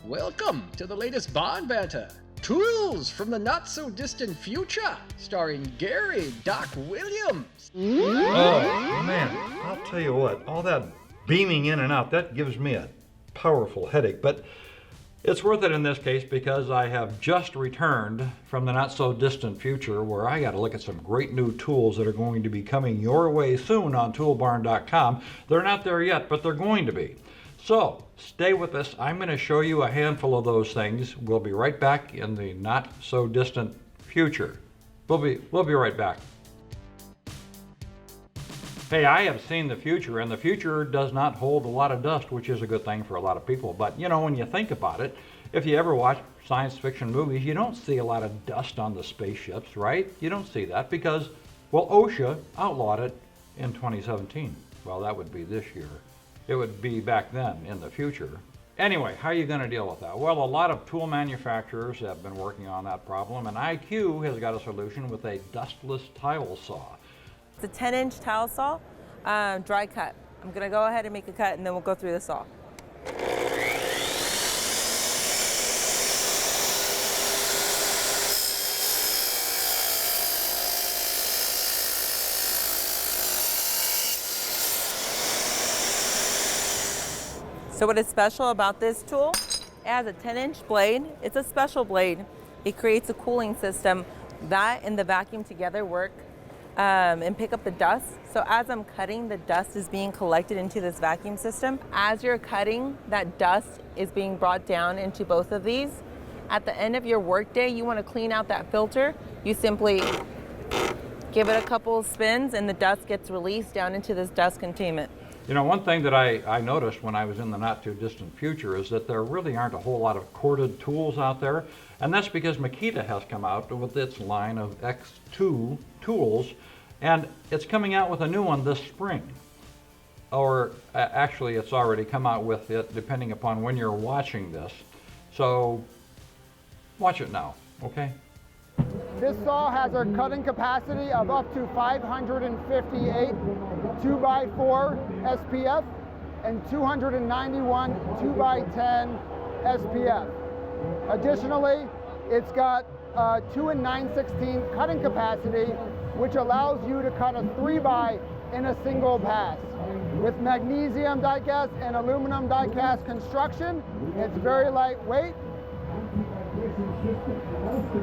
Welcome to the latest Bond Banter. Tools from the not-so-distant future, starring Gary Doc Williams. Oh, man, I'll tell you what, all that beaming in and out, that gives me a powerful headache. But it's worth it in this case because I have just returned from the not-so-distant future where I got to look at some great new tools that are going to be coming your way soon on Toolbarn.com. They're not there yet, but they're going to be. So, stay with us. I'm going to show you a handful of those things. We'll be right back in the not-so-distant future. We'll be right back. Hey, I have seen the future, and the future does not hold a lot of dust, which is a good thing for a lot of people. But, you know, when you think about it, if you ever watch science fiction movies, you don't see a lot of dust on the spaceships, right? You don't see that because, well, OSHA outlawed it in 2017. Well, that would be this year. It would be back then in the future. Anyway, how are you going to deal with that? Well, a lot of tool manufacturers have been working on that problem, and IQ has got a solution with a dustless tile saw. It's a 10-inch tile saw, dry cut. I'm going to go ahead and make a cut, and then we'll go through the saw. So what is special about this tool? It has a 10-inch blade. It's a special blade. It creates a cooling system. That and the vacuum together work and pick up the dust. So as I'm cutting, the dust is being collected into this vacuum system. As you're cutting, that dust is being brought down into both of these. At the end of your workday, you want to clean out that filter. You simply give it a couple of spins and the dust gets released down into this dust containment. You know, one thing that I noticed when I was in the not-too-distant future is that there really aren't a whole lot of corded tools out there, and that's because Makita has come out with its line of X2 tools, and it's coming out with a new one this spring. Or actually, it's already come out with it, depending upon when you're watching this. So, watch it now, okay? This saw has a cutting capacity of up to 558 2x4 SPF and 291 2x10 SPF. Additionally, it's got 2 9/16 cutting capacity, which allows you to cut a 3x in a single pass. With magnesium die-cast and aluminum die-cast construction, it's very lightweight.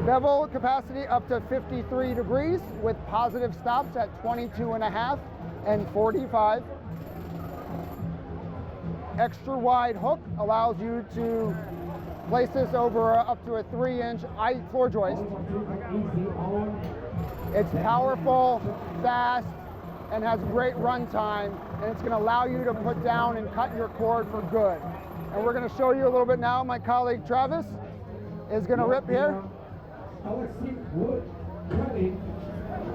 Bevel capacity up to 53 degrees with positive stops at 22.5 and 45. Extra wide hook allows you to place this over up to a 3-inch floor joist. It's powerful, fast, and has great run time, and it's going to allow you to put down and cut your cord for good. And we're going to show you a little bit now. My colleague Travis is going to rip here. Our seat wood cutting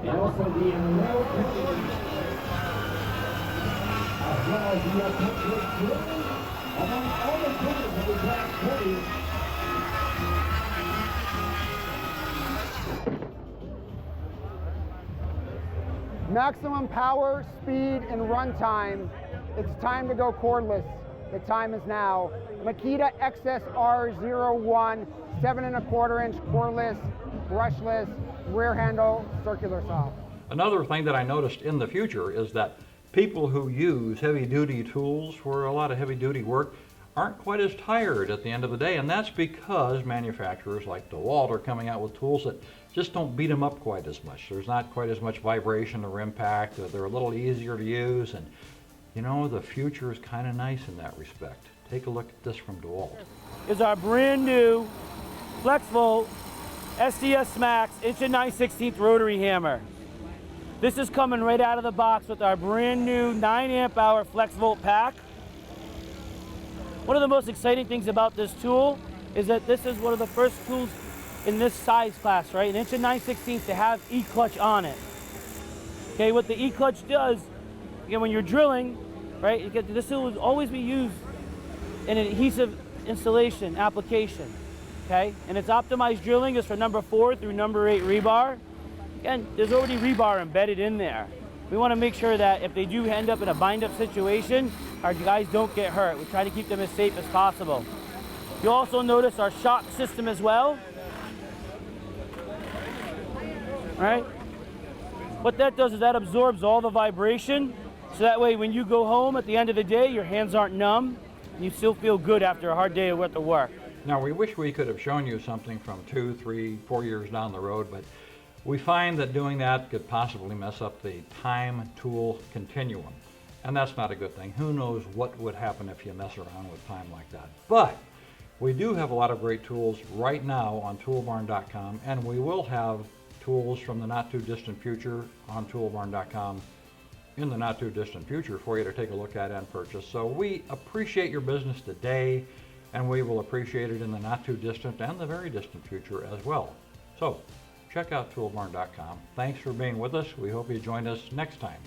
and also the nail cutting, as well as the touch drilling among all the tools of the glass cutting. Maximum power, speed, and runtime. It's time to go cordless. The time is now. Makita XSR01 7¼ inch cordless, brushless, rear handle, circular saw. Another thing that I noticed in the future is that people who use heavy-duty tools for a lot of heavy-duty work aren't quite as tired at the end of the day, and that's because manufacturers like DeWalt are coming out with tools that just don't beat them up quite as much. There's not quite as much vibration or impact. They're a little easier to use, and you know, the future is kind of nice in that respect. Take a look at this from DeWalt. Is our brand new FlexVolt SDS Max 1 9/16 rotary hammer. This is coming right out of the box with our brand new 9 amp hour FlexVolt pack. One of the most exciting things about this tool is that this is one of the first tools in this size class, right? An 1 9/16 to have E-clutch on it. Okay, what the E-clutch does, again, when you're drilling, right, this tool will always be used in an adhesive installation application. Okay, and its optimized drilling is for number 4 through number 8 rebar. Again, there's already rebar embedded in there. We want to make sure that if they do end up in a bind-up situation, our guys don't get hurt. We try to keep them as safe as possible. You'll also notice our shock system as well. Right? What that does is that absorbs all the vibration, so that way when you go home at the end of the day, your hands aren't numb, and you still feel good after a hard day of work. Now, we wish we could have shown you something from 2, 3, 4 years down the road, but we find that doing that could possibly mess up the time tool continuum, and that's not a good thing. Who knows what would happen if you mess around with time like that. But we do have a lot of great tools right now on toolbarn.com, and we will have tools from the not too distant future on toolbarn.com in the not too distant future for you to take a look at and purchase. So we appreciate your business today, and we will appreciate it in the not too distant and the very distant future as well. So check out toolbarn.com. Thanks for being with us. We hope you join us next time